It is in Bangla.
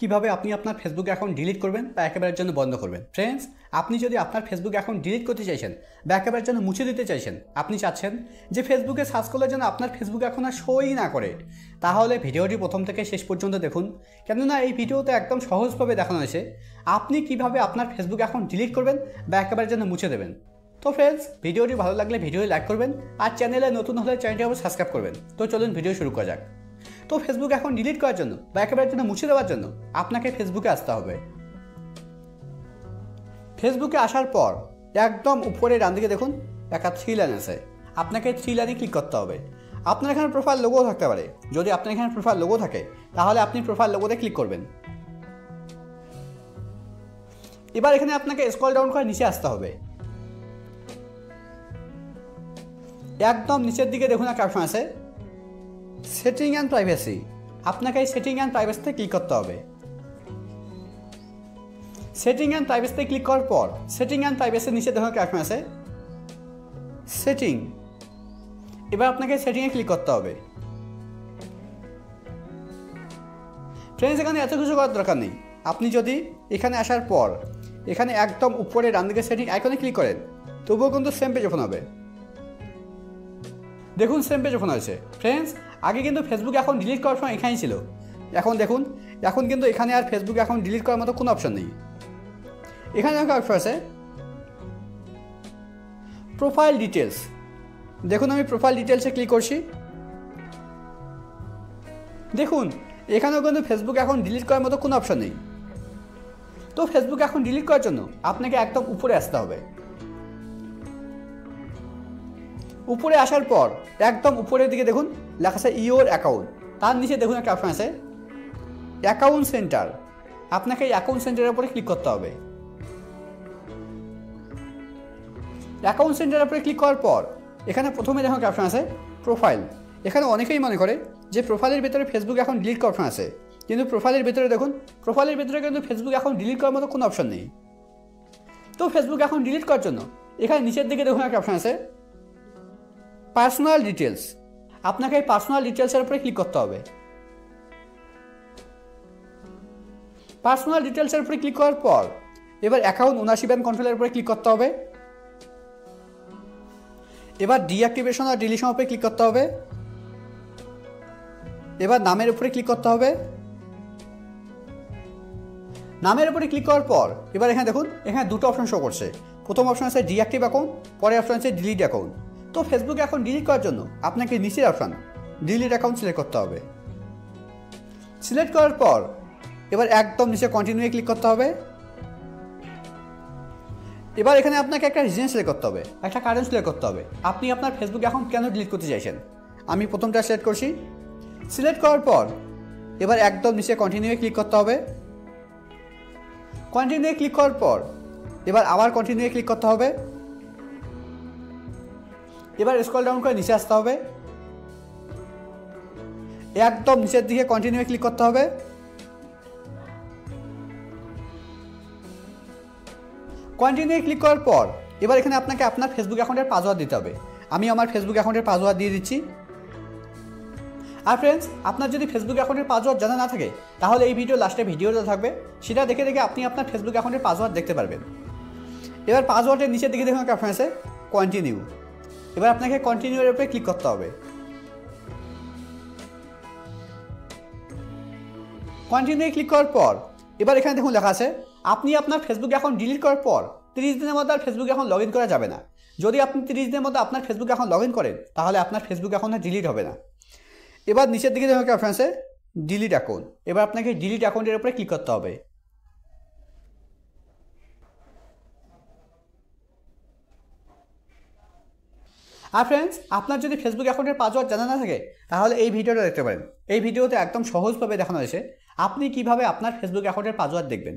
কিভাবে আপনি আপনার ফেসবুক অ্যাকাউন্ট ডিলিট করবেন বা একেবারের জন্য বন্ধ করবেন। ফ্রেন্ডস, আপনি যদি আপনার ফেসবুক অ্যাকাউন্ট ডিলিট করতে চাইছেন বা একেবারের জন্য মুছে দিতে চাইছেন, আপনি চাচ্ছেন যে ফেসবুকে সার্চ করলে যেন আপনার ফেসবুক এখন আর শোই না করে, তাহলে ভিডিওটি প্রথম থেকে শেষ পর্যন্ত দেখুন। কেননা এই ভিডিওতে একদম সহজভাবে দেখানো হয়েছে আপনি কিভাবে আপনার ফেসবুক অ্যাকাউন্ট ডিলিট করবেন বা একেবারের জন্য মুছে দেবেন। তো ফ্রেন্ডস, ভিডিওটি ভালো লাগলে ভিডিও লাইক করবেন আর চ্যানেলে নতুন হলে চ্যানেলটি আবার সাবস্ক্রাইব করবেন। তো চলুন ভিডিও শুরু করা যাক। তো ফেসবুক অ্যাকাউন্ট ডিলিট করার জন্য বা একেবারের জন্য মুছে দেওয়ার জন্য আপনাকে ফেসবুকে আসতে হবে। ফেসবুকে আসার পর একদম উপরে ডান দিকে দেখুন একটা 3 লাইন আছে, আপনাকে 3 লাইনে ক্লিক করতে হবে। আপনার এখানে প্রোফাইল লোগো থাকতে পারে, যদি আপনার এখানে প্রোফাইল লোগো থাকে তাহলে আপনি প্রোফাইল লোগোতে ক্লিক করবেন। এবার এখানে আপনাকে স্ক্রল ডাউন করে নিচে আসতে হবে। একদম নিচের দিকে দেখুন একটা অপশন আছে সেটিং অ্যান্ড প্রাইভেসি, আপনাকে এই সেটিং অ্যান্ড প্রাইভেসিতে ক্লিক করতে হবে। সেটিং অ্যান্ড প্রাইভেসিতে ক্লিক করার পর সেটিং অ্যান্ড প্রাইভেসির নিচে দেখুন একটা অপশন আছে সেটিং, এবার আপনাকে সেটিংয়ে ক্লিক করতে হবে। ফ্রেন্ডস, এখানে এত কিছু করার দরকার নেই। আপনি যদি এখানে আসার পর এখানে একদম উপরে ডান দিকে সেটিং আইকনে ক্লিক করেন তবুও কিন্তু সেম পেজ ওপেন হবে। দেখুন সেম পেজ ওপেন হয়েছে। ফ্রেন্ডস, আগে কিন্তু ফেসবুক অ্যাকাউন্ট ডিলিট করার সময় এখানেই ছিল, এখন দেখুন এখন কিন্তু এখানে আর ফেসবুক অ্যাকাউন্ট ডিলিট করার মতো কোনো অপশন নেই। এখানে একটা অপশন আছে প্রোফাইল ডিটেলস, দেখুন আমি প্রোফাইল ডিটেলসে ক্লিক করছি। দেখুন এখানেও কিন্তু ফেসবুক অ্যাকাউন্ট ডিলিট করার মতো কোনো অপশন নেই। তো ফেসবুক অ্যাকাউন্ট ডিলিট করার জন্য আপনাকে একদম উপরে আসতে হবে। উপরে আসার পর একদম উপরের দিকে দেখুন লেখা আছে ইওর অ্যাকাউন্ট, তার নিচে দেখুন একটা অপশন আছে অ্যাকাউন্ট সেন্টার, আপনাকে এই অ্যাকাউন্ট সেন্টারের উপরে ক্লিক করতে হবে। অ্যাকাউন্ট সেন্টারের উপরে ক্লিক করার পর এখানে প্রথমে দেখুন একটা অপশন আছে প্রোফাইল। এখানে অনেকেই মনে করে যে প্রোফাইলের ভিতরে ফেসবুক অ্যাকাউন্ট ডিলিট করার অপশন আছে, কিন্তু প্রোফাইলের ভিতরে দেখুন প্রোফাইলের ভিতরে কিন্তু ফেসবুক অ্যাকাউন্ট ডিলিট করার মতো কোনো অপশন নেই। তো ফেসবুক অ্যাকাউন্ট ডিলিট করার জন্য এখানে নিচের দিকে দেখুন একটা অপশন আছে পার্সোনাল ডিটেলস, আপনাকে এই পার্সোনাল ডিটেলসের উপরে ক্লিক করতে হবে। পার্সোনাল ডিটেলসের উপরে ক্লিক করার পর এবার অ্যাকাউন্ট ওনারশিপ অ্যান্ড কন্ট্রোলের উপরে ক্লিক করতে হবে। এবার ডিঅ্যাক্টিভেশন আর ডিলিশন উপরে ক্লিক করতে হবে। এবার নামের উপরে ক্লিক করতে হবে। নামের উপরে ক্লিক করার পর এবার এখানে দেখুন এখানে দুটো অপশন শো করছে, প্রথম অপশন আছে ডিঅ্যাক্টিভ অ্যাকাউন্ট, পরের অপশন আছে ডিলিট অ্যাকাউন্ট। তো ফেসবুক অ্যাকাউন্ট ডিলিট করার জন্য আপনাকে নিচের অপশন ডিলিট অ্যাকাউন্ট সিলেক্ট করতে হবে। সিলেক্ট করার পর এবার একদম নিচে কন্টিনিউয়ে ক্লিক করতে হবে। এবার এখানে আপনাকে একটা রিজন সিলেক্ট করতে হবে, একটা কারণ সিলেক্ট করতে হবে আপনি আপনার ফেসবুক অ্যাকাউন্ট কেন ডিলিট করতে চাইছেন। আমি প্রথমটা সিলেক্ট করছি। সিলেক্ট করার পর এবার একদম নিচে কন্টিনিউয়ে ক্লিক করতে হবে। কন্টিনিউয়ে ক্লিক করার পর এবার আবার কন্টিনিউয়ে ক্লিক করতে হবে। এবার স্ক্রল ডাউন করে নিচে আসতে হবে, একদম নিচের দিকে কন্টিনিউয়ে ক্লিক করতে হবে। কন্টিনিউয়ে ক্লিক করার পর এবার এখানে আপনাকে আপনার ফেসবুক অ্যাকাউন্টের পাসওয়ার্ড দিতে হবে। আমি আমার ফেসবুক অ্যাকাউন্টের পাসওয়ার্ড দিয়ে দিচ্ছি। আর ফ্রেন্ডস, আপনার যদি ফেসবুক অ্যাকাউন্টের পাসওয়ার্ড জানা না থাকে তাহলে এই ভিডিও লাস্টে ভিডিওটা থাকবে, সেটা দেখে দেখে আপনি আপনার ফেসবুক অ্যাকাউন্টের পাসওয়ার্ড দেখতে পারবেন। এবার পাসওয়ার্ডের নিচের দিকে দেখুন একটা অপশন আছে কন্টিনিউ, এবার আপনাকে কন্টিনিউয়ের উপরে ক্লিক করতে হবে। কন্টিনিউ ক্লিক করার পর এবার এখানে দেখুন লেখা আছে আপনি আপনার ফেসবুক অ্যাকাউন্ট ডিলিট করার পর 30 দিনের মধ্যে আর ফেসবুক অ্যাকাউন্ট লগ ইন করা যাবে না। যদি আপনি 30 দিনের মধ্যে আপনার ফেসবুক অ্যাকাউন্ট লগ ইন করেন তাহলে আপনার ফেসবুক অ্যাকাউন্ট ডিলিট হবে না। এবার নিচের দিকে দেখুন একটা অপশন আছে ডিলিট অ্যাকাউন্ট, এবার আপনাকে ডিলিট অ্যাকাউন্টের উপরে ক্লিক করতে হবে। আর ফ্রেন্ডস, আপনার যদি ফেসবুক অ্যাকাউন্টের পাসওয়ার্ড জানা না থাকে তাহলে এই ভিডিওটা দেখতে পারেন। এই ভিডিওতে একদম সহজভাবে দেখানো হয়েছে আপনি কিভাবে আপনার ফেসবুক অ্যাকাউন্টের পাসওয়ার্ড দেখবেন।